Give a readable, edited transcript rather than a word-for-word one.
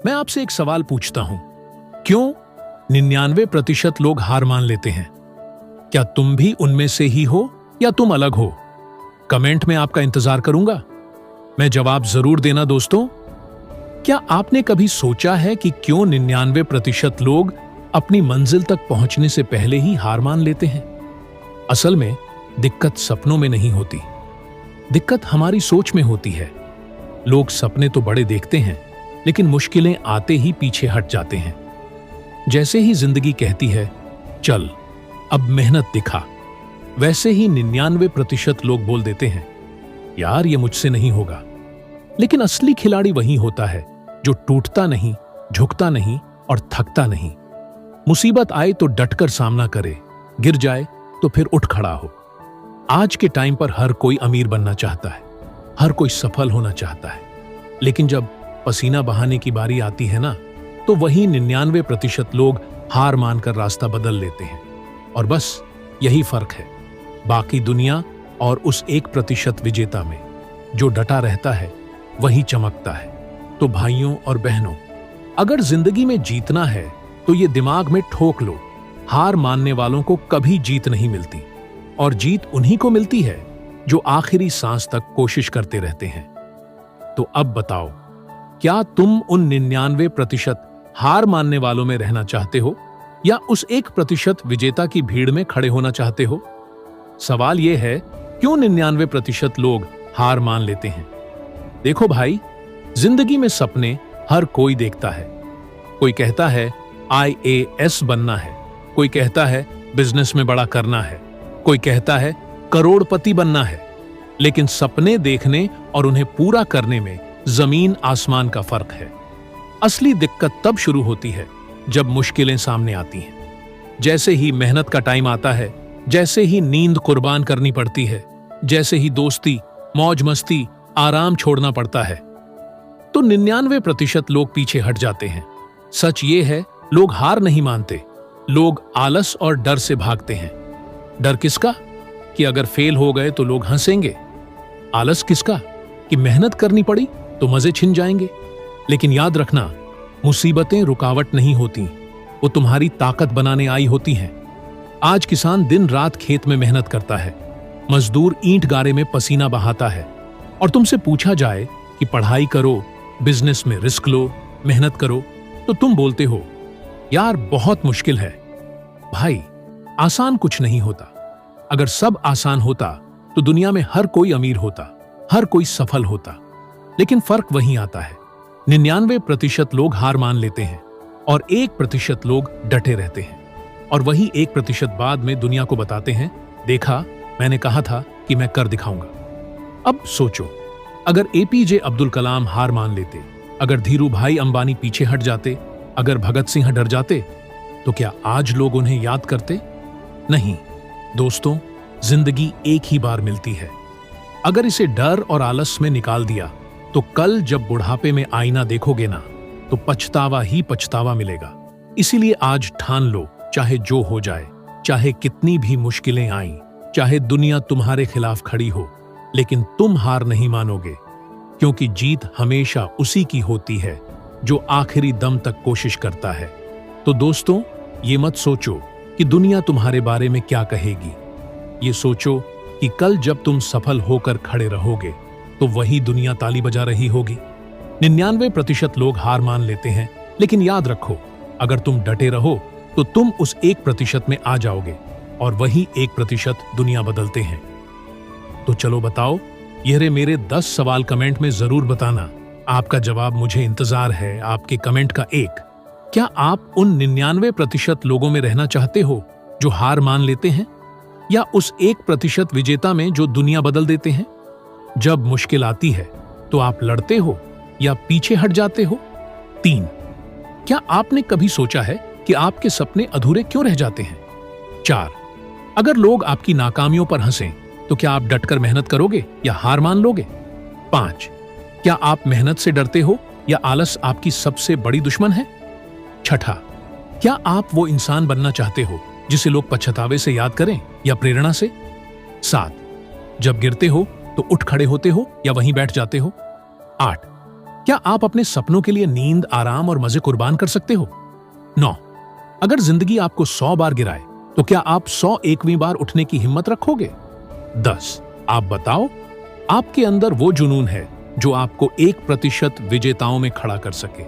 मैं आपसे एक सवाल पूछता हूं, क्यों 99% लोग हार मान लेते हैं? क्या तुम भी उनमें से ही हो या तुम अलग हो? कमेंट में आपका इंतजार करूंगा। मैं जवाब जरूर देना दोस्तों। क्या आपने कभी सोचा है कि क्यों 99% लोग अपनी मंजिल तक पहुंचने से पहले ही हार मान लेते हैं? असल में दिक्कत सपनों में नहीं होती, दिक्कत हमारी सोच में होती है। लोग सपने तो बड़े देखते हैं, लेकिन मुश्किलें आते ही पीछे हट जाते हैं। जैसे ही जिंदगी कहती है चल अब मेहनत दिखा, वैसे ही 99% लोग बोल देते हैं यार ये मुझसे नहीं होगा। लेकिन असली खिलाड़ी वही होता है जो टूटता नहीं, झुकता नहीं और थकता नहीं। मुसीबत आए तो डटकर सामना करे, गिर जाए तो फिर उठ खड़ा हो। आज के टाइम पर हर कोई अमीर बनना चाहता है, हर कोई सफल होना चाहता है, लेकिन जब पसीना बहाने की बारी आती है ना, तो वही 99% लोग हार मानकर रास्ता बदल लेते हैं। और बस यही फर्क है बाकी दुनिया और उस 1% विजेता में। जो डटा रहता है वही चमकता है। तो भाइयों और बहनों, अगर जिंदगी में जीतना है तो ये दिमाग में ठोक लो, हार मानने वालों को कभी जीत नहीं मिलती, और जीत उन्हीं को मिलती है जो आखिरी सांस तक कोशिश करते रहते हैं। तो अब बताओ, क्या तुम उन 99% हार मानने वालों में रहना चाहते हो या उस 1% विजेता की भीड़ में खड़े होना चाहते हो? सवाल यह है, क्यों 99% लोग हार मान लेते हैं? देखो भाई, जिंदगी में सपने हर कोई देखता है। कोई कहता है IAS बनना है, कोई कहता है बिजनेस में बड़ा करना है, कोई कहता है करोड़पति बनना है। लेकिन सपने देखने और उन्हें पूरा करने में जमीन आसमान का फर्क है। असली दिक्कत तब शुरू होती है जब मुश्किलें सामने आती हैं। जैसे ही मेहनत का टाइम आता है, जैसे ही नींद कुर्बान करनी पड़ती है, जैसे ही दोस्ती, मौज मस्ती, आराम छोड़ना पड़ता है, तो 99% लोग पीछे हट जाते हैं। सच ये है, लोग हार नहीं मानते, लोग आलस और डर से भागते हैं। डर किसका? कि अगर फेल हो गए तो लोग हंसेंगे। आलस किसका? कि मेहनत करनी पड़ी तो मजे छिन जाएंगे। लेकिन याद रखना, मुसीबतें रुकावट नहीं होती, वो तुम्हारी ताकत बनाने आई होती हैं। आज किसान दिन रात खेत में मेहनत करता है, मजदूर ईंट गारे में पसीना बहाता है, और तुमसे पूछा जाए कि पढ़ाई करो, बिजनेस में रिस्क लो, मेहनत करो, तो तुम बोलते हो यार बहुत मुश्किल है। भाई, आसान कुछ नहीं होता। अगर सब आसान होता तो दुनिया में हर कोई अमीर होता, हर कोई सफल होता। लेकिन फर्क वहीं आता है, 99% लोग हार मान लेते हैं और 1% लोग डटे रहते हैं। और वही 1% बाद में दुनिया को बताते हैं, देखा मैंने कहा था कि मैं कर दिखाऊंगा। अब सोचो, अगर APJ अब्दुल कलाम हार मान लेते, अगर धीरू भाई अंबानी पीछे हट जाते, अगर भगत सिंह डर जाते, तो क्या आज लोग उन्हें याद करते? नहीं दोस्तों, जिंदगी एक ही बार मिलती है। अगर इसे डर और आलस में निकाल दिया तो कल जब बुढ़ापे में आईना देखोगे ना, तो पछतावा ही पछतावा मिलेगा। इसीलिए आज ठान लो, चाहे जो हो जाए, चाहे कितनी भी मुश्किलें आईं, चाहे दुनिया तुम्हारे खिलाफ खड़ी हो, लेकिन तुम हार नहीं मानोगे, क्योंकि जीत हमेशा उसी की होती है जो आखिरी दम तक कोशिश करता है। तो दोस्तों, ये मत सोचो कि दुनिया तुम्हारे बारे में क्या कहेगी। ये सोचो कि कल जब तुम सफल होकर खड़े रहोगे तो वही दुनिया ताली बजा रही होगी। 99% लोग हार मान लेते हैं, लेकिन याद रखो, अगर तुम डटे रहो तो तुम उस 1% में आ जाओगे, और वही 1% दुनिया बदलते हैं। तो चलो बताओ, ये रहे मेरे 10 सवाल, कमेंट में जरूर बताना। आपका जवाब मुझे इंतजार है, आपके कमेंट का एक। क्या आप उन 99% लोगों में रहना चाहते हो जो हार मान लेते हैं, या उस 1% विजेता में जो दुनिया बदल देते हैं? जब मुश्किल आती है तो आप लड़ते हो या पीछे हट जाते हो? 3, क्या आपने कभी सोचा है कि आपके सपने अधूरे क्यों रह जाते हैं? 4, अगर लोग आपकी नाकामियों पर हंसें तो क्या आप डटकर मेहनत करोगे या हार मान लोगे? 5, क्या आप मेहनत से डरते हो या आलस आपकी सबसे बड़ी दुश्मन है? 6, क्या आप वो इंसान बनना चाहते हो जिसे लोग पछतावे से याद करें या प्रेरणा से? 7, जब गिरते हो तो उठ खड़े होते हो या वहीं बैठ जाते हो? 8, क्या आप अपने सपनों के लिए नींद, आराम और मजे कुर्बान कर सकते हो? 9. अगर जिंदगी आपको 100 बार गिराए तो क्या आप 101वीं बार उठने की हिम्मत रखोगे? 10. आप बताओ, आपके अंदर वो जुनून है जो आपको 1% विजेताओं में खड़ा कर सके?